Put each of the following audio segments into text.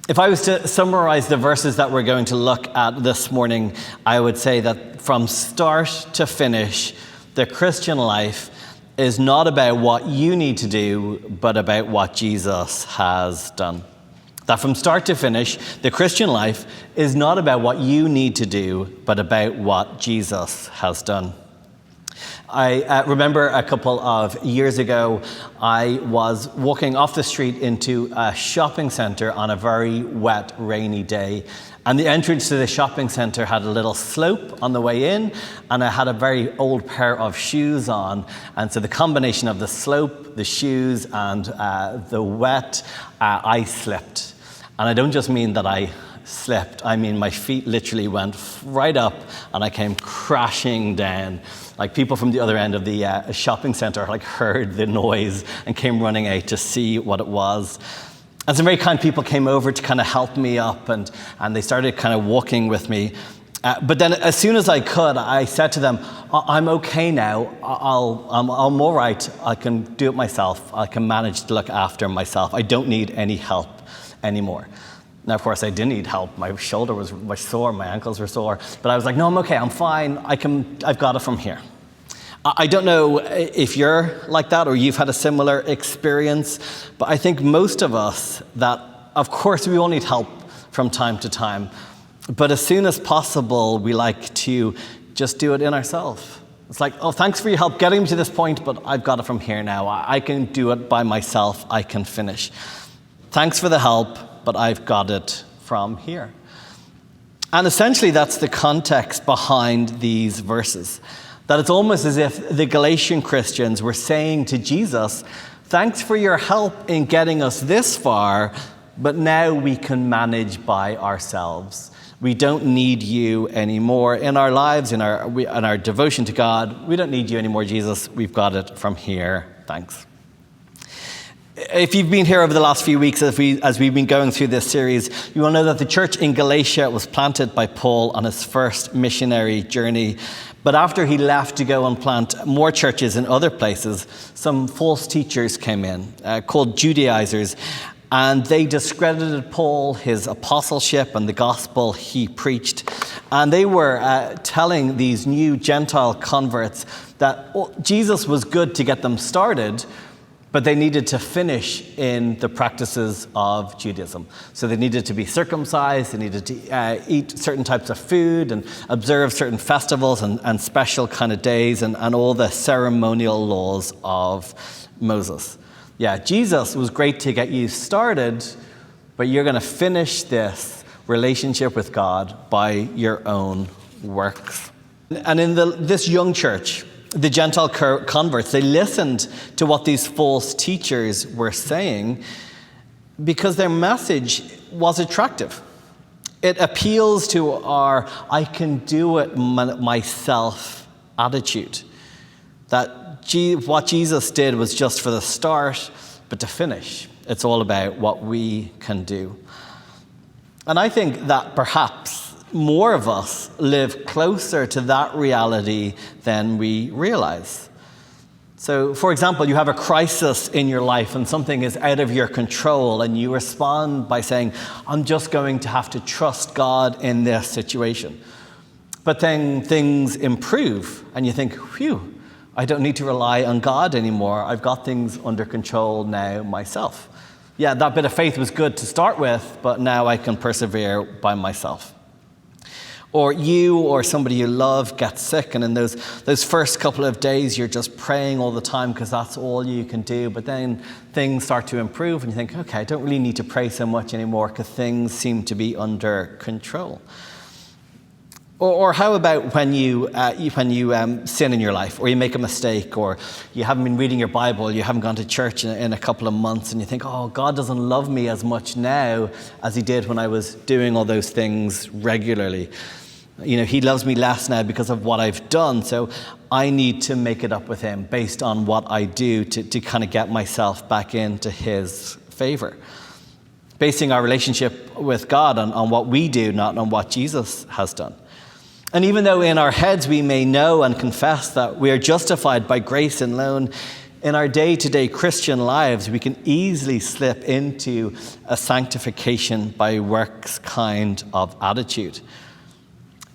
If I was to summarize the verses that we're going to look at this morning, I would say that from start to finish, the Christian life is not about what you need to do, but about what Jesus has done. That from start to finish, the Christian life is not about what you need to do, but about what Jesus has done. I remember a couple of years ago, I was walking off the street into a shopping centre on a very wet, rainy day. And the entrance to the shopping centre had a little slope on the way in, and I had a very old pair of shoes on. And so the combination of the slope, the shoes, and the wet, I slipped. And I don't just mean that I slipped, I mean my feet literally went right up and I came crashing down. Like people from the other end of the shopping centre heard the noise and came running out to see what it was. And some very kind people came over to kind of help me up and they started kind of walking with me. But then as soon as I could, I said to them, I'm okay now, I'm all right, I can do it myself, I can manage to look after myself, I don't need any help anymore. Now, of course, I didn't need help. My shoulder was sore, my ankles were sore. But I was like, no, I'm okay, I'm fine. I've got it from here. I don't know if you're like that or you've had a similar experience, but I think most of us that, of course, we all need help from time to time. But as soon as possible, we like to just do it in ourselves. It's like, oh, thanks for your help getting me to this point, but I've got it from here now. I can do it by myself. I can finish. Thanks for the help, but I've got it from here. And essentially that's the context behind these verses. That it's almost as if the Galatian Christians were saying to Jesus, thanks for your help in getting us this far, but now we can manage by ourselves. We don't need you anymore in our lives, in our devotion to God. We don't need you anymore, Jesus. We've got it from here. Thanks. If you've been here over the last few weeks as we've been going through this series, you will know that the church in Galatia was planted by Paul on his first missionary journey. But after he left to go and plant more churches in other places, some false teachers came in, called Judaizers, and they discredited Paul, his apostleship, and the gospel he preached. And they were telling these new Gentile converts that Jesus was good to get them started, but they needed to finish in the practices of Judaism. So they needed to be circumcised, they needed to eat certain types of food and observe certain festivals and special kind of days and all the ceremonial laws of Moses. Yeah, Jesus was great to get you started, but you're going to finish this relationship with God by your own works. And in this young church, the Gentile converts, they listened to what these false teachers were saying because their message was attractive. It appeals to our I can do it myself attitude. That what Jesus did was just for the start, but to finish, it's all about what we can do. And I think that perhaps more of us live closer to that reality than we realize. So, for example, you have a crisis in your life and something is out of your control and you respond by saying, I'm just going to have to trust God in this situation. But then things improve and you think, phew, I don't need to rely on God anymore. I've got things under control now myself. Yeah, that bit of faith was good to start with, but now I can persevere by myself. Or you or somebody you love gets sick, and in those first couple of days, you're just praying all the time because that's all you can do. But then things start to improve, and you think, okay, I don't really need to pray so much anymore because things seem to be under control. Or how about when you sin in your life, or you make a mistake, or you haven't been reading your Bible, you haven't gone to church in a couple of months, and you think, oh, God doesn't love me as much now as he did when I was doing all those things regularly. You know, he loves me less now because of what I've done, so I need to make it up with him based on what I do to kind of get myself back into his favor. Basing our relationship with God on what we do, not on what Jesus has done. And even though in our heads we may know and confess that we are justified by grace alone, In our day-to-day Christian lives, we can easily slip into a sanctification by works kind of attitude.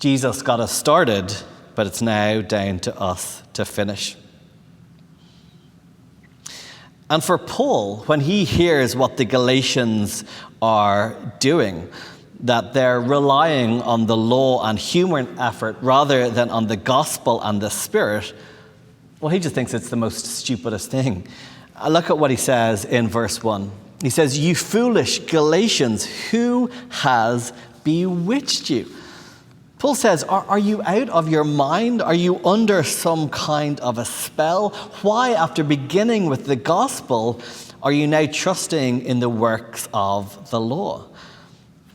Jesus got us started, but it's now down to us to finish. And for Paul, when he hears what the Galatians are doing, that they're relying on the law and human effort rather than on the gospel and the Spirit, well, he just thinks it's the most stupidest thing. Look at what he says in verse 1. He says, "You foolish Galatians, who has bewitched you?" Paul says, are you out of your mind? Are you under some kind of a spell? Why, after beginning with the gospel, are you now trusting in the works of the law?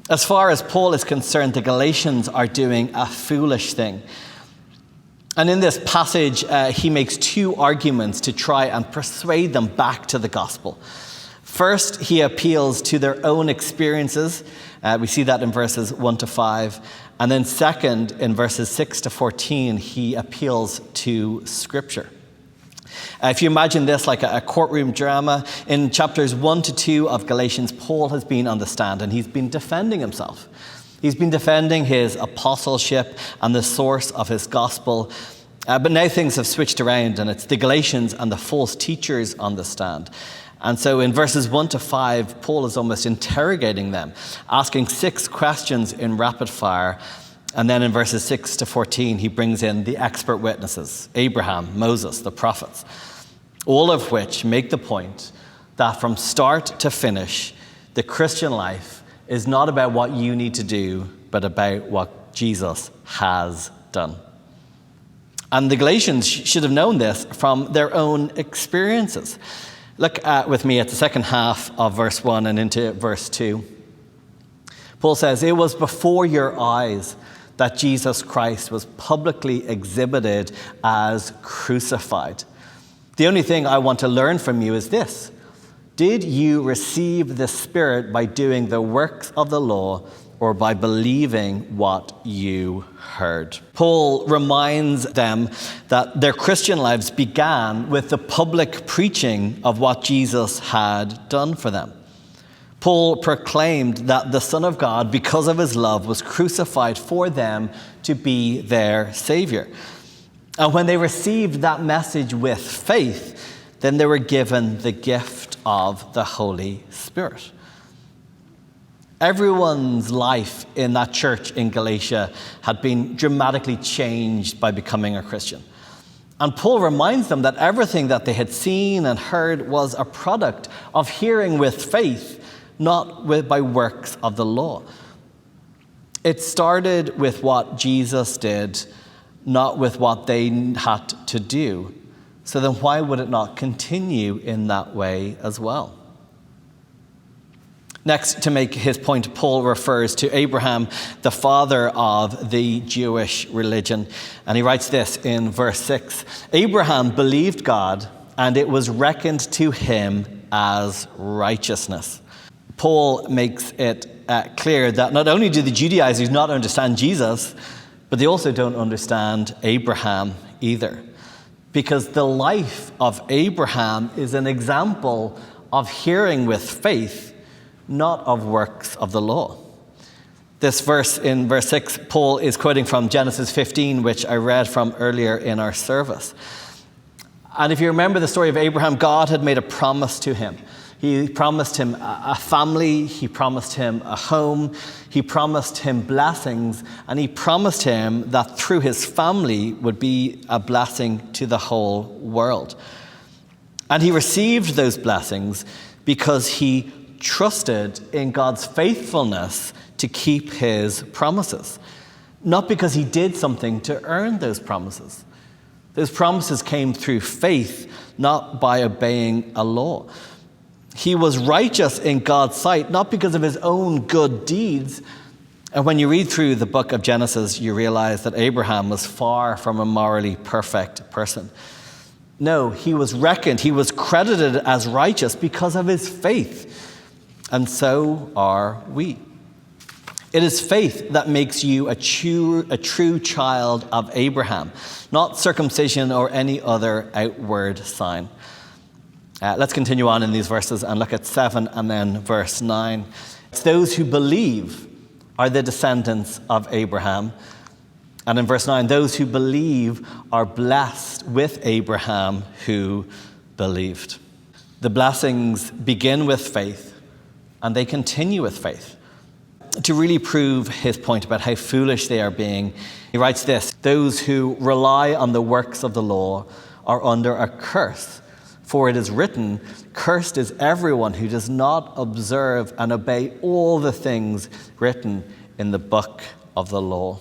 As far as Paul is concerned, the Galatians are doing a foolish thing. And in this passage, he makes two arguments to try and persuade them back to the gospel. First, he appeals to their own experiences. We see that in verses 1 to 5. And then second, in verses 6 to 14, he appeals to Scripture. If you imagine this like a courtroom drama, in chapters 1 to 2 of Galatians, Paul has been on the stand and he's been defending himself. He's been defending his apostleship and the source of his gospel. But now things have switched around and it's the Galatians and the false teachers on the stand. And so in verses 1 to 5, Paul is almost interrogating them, asking 6 questions in rapid fire. And then in verses 6 to 14, he brings in the expert witnesses, Abraham, Moses, the prophets, all of which make the point that from start to finish, the Christian life is not about what you need to do, but about what Jesus has done. And the Galatians should have known this from their own experiences. Look with me at the second half of verse 1 and into verse 2. Paul says, "It was before your eyes that Jesus Christ was publicly exhibited as crucified. The only thing I want to learn from you is this. Did you receive the Spirit by doing the works of the law or by believing what you heard?" Paul reminds them that their Christian lives began with the public preaching of what Jesus had done for them. Paul proclaimed that the Son of God, because of his love, was crucified for them to be their Savior. And when they received that message with faith, then they were given the gift of the Holy Spirit. Everyone's life in that church in Galatia had been dramatically changed by becoming a Christian. And Paul reminds them that everything that they had seen and heard was a product of hearing with faith, not by works of the law. It started with what Jesus did, not with what they had to do. So then why would it not continue in that way as well? Next, to make his point, Paul refers to Abraham, the father of the Jewish religion. And he writes this in verse 6. "Abraham believed God, and it was reckoned to him as righteousness." Paul makes it clear that not only do the Judaizers not understand Jesus, but they also don't understand Abraham either. Because the life of Abraham is an example of hearing with faith, not of works of the law. This verse in verse 6, Paul is quoting from Genesis 15, which I read from earlier in our service. And if you remember the story of Abraham, God had made a promise to him. He promised him a family, he promised him a home, he promised him blessings, and he promised him that through his family would be a blessing to the whole world. And he received those blessings because he trusted in God's faithfulness to keep his promises, not because he did something to earn those promises. Those promises came through faith, not by obeying a law. He was righteous in God's sight, not because of his own good deeds. And when you read through the book of Genesis, you realize that Abraham was far from a morally perfect person. No, he was reckoned, he was credited as righteous because of his faith. And so are we. It is faith that makes you a true child of Abraham, not circumcision or any other outward sign. Let's continue on in these verses and look at 7 and then verse 9. It's those who believe are the descendants of Abraham. And in verse 9, those who believe are blessed with Abraham who believed. The blessings begin with faith and they continue with faith. To really prove his point about how foolish they are being, he writes this: those who rely on the works of the law are under a curse. For it is written, cursed is everyone who does not observe and obey all the things written in the book of the law.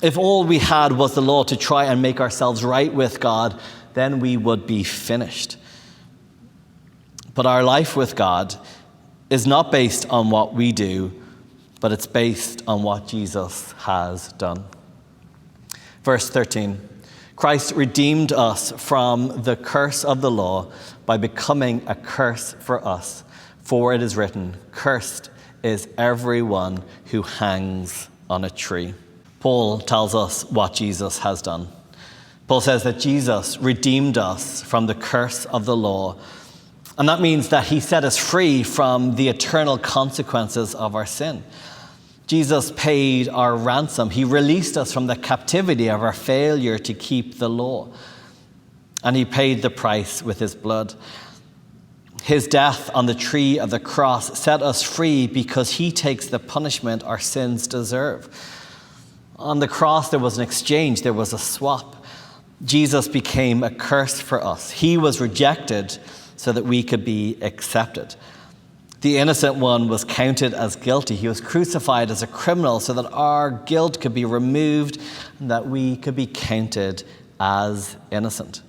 If all we had was the law to try and make ourselves right with God, then we would be finished. But our life with God is not based on what we do, but it's based on what Jesus has done. Verse 13. Christ redeemed us from the curse of the law by becoming a curse for us. For it is written, cursed is everyone who hangs on a tree. Paul tells us what Jesus has done. Paul says that Jesus redeemed us from the curse of the law. And that means that he set us free from the eternal consequences of our sin. Jesus paid our ransom. He released us from the captivity of our failure to keep the law. And he paid the price with his blood. His death on the tree of the cross set us free because he takes the punishment our sins deserve. On the cross, there was an exchange. There was a swap. Jesus became a curse for us. He was rejected so that we could be accepted. The innocent one was counted as guilty. He was crucified as a criminal so that our guilt could be removed and that we could be counted as innocent.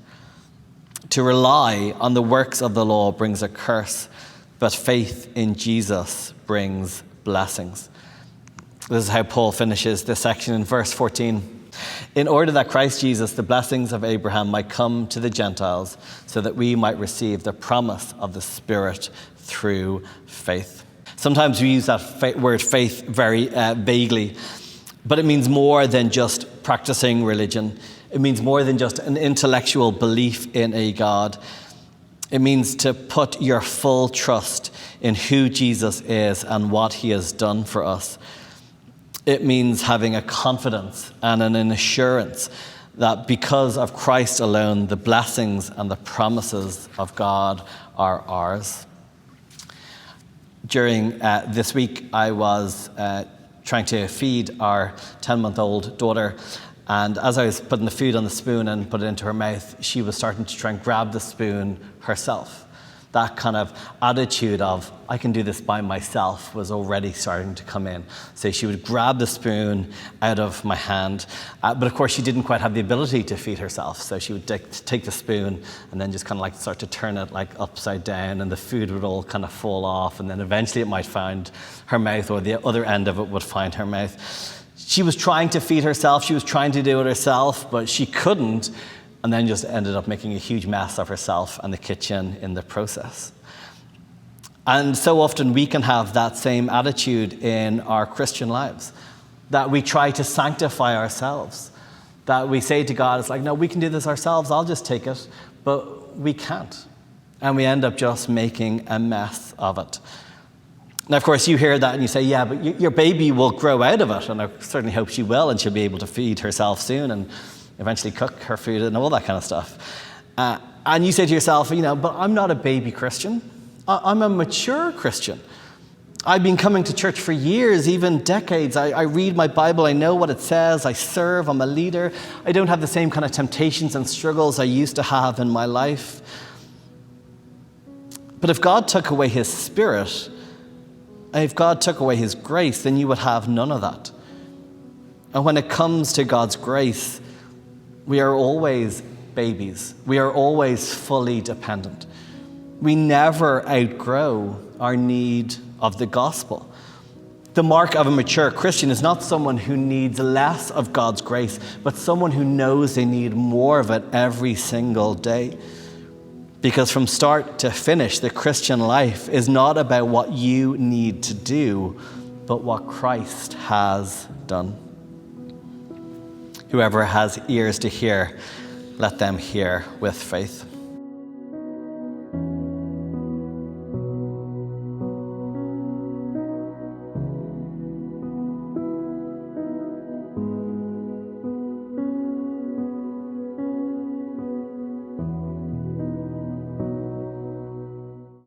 To rely on the works of the law brings a curse, but faith in Jesus brings blessings. This is how Paul finishes this section in verse 14. In order that Christ Jesus, the blessings of Abraham, might come to the Gentiles so that we might receive the promise of the Spirit through faith. Sometimes we use that word faith very vaguely, but it means more than just practicing religion. It means more than just an intellectual belief in a God. It means to put your full trust in who Jesus is and what he has done for us. It means having a confidence and an assurance that because of Christ alone, the blessings and the promises of God are ours. During this week, I was trying to feed our 10-month-old daughter, and as I was putting the food on the spoon and put it into her mouth, she was starting to try and grab the spoon herself. That kind of attitude of, I can do this by myself, was already starting to come in. So she would grab the spoon out of my hand, but of course she didn't quite have the ability to feed herself. So she would take the spoon and then just kind of like start to turn it like upside down, and the food would all kind of fall off, and then eventually it might find her mouth, or the other end of it would find her mouth. She was trying to feed herself, she was trying to do it herself, but she couldn't, and then just ended up making a huge mess of herself and the kitchen in the process. And so often we can have that same attitude in our Christian lives, that we try to sanctify ourselves, that we say to God, it's like, no, we can do this ourselves, I'll just take it, but we can't. And we end up just making a mess of it. Now, of course, you hear that and you say, yeah, but your baby will grow out of it, and I certainly hope she will, and she'll be able to feed herself soon and eventually cook her food and all that kind of stuff. And you say to yourself, but I'm not a baby Christian. I'm a mature Christian. I've been coming to church for years, even decades. I read my Bible, I know what it says, I serve, I'm a leader. I don't have the same kind of temptations and struggles I used to have in my life. But if God took away his Spirit, if God took away his grace, then you would have none of that. And when it comes to God's grace, we are always babies. We are always fully dependent. We never outgrow our need of the gospel. The mark of a mature Christian is not someone who needs less of God's grace, but someone who knows they need more of it every single day. Because from start to finish, the Christian life is not about what you need to do, but what Christ has done. Whoever has ears to hear, let them hear with faith.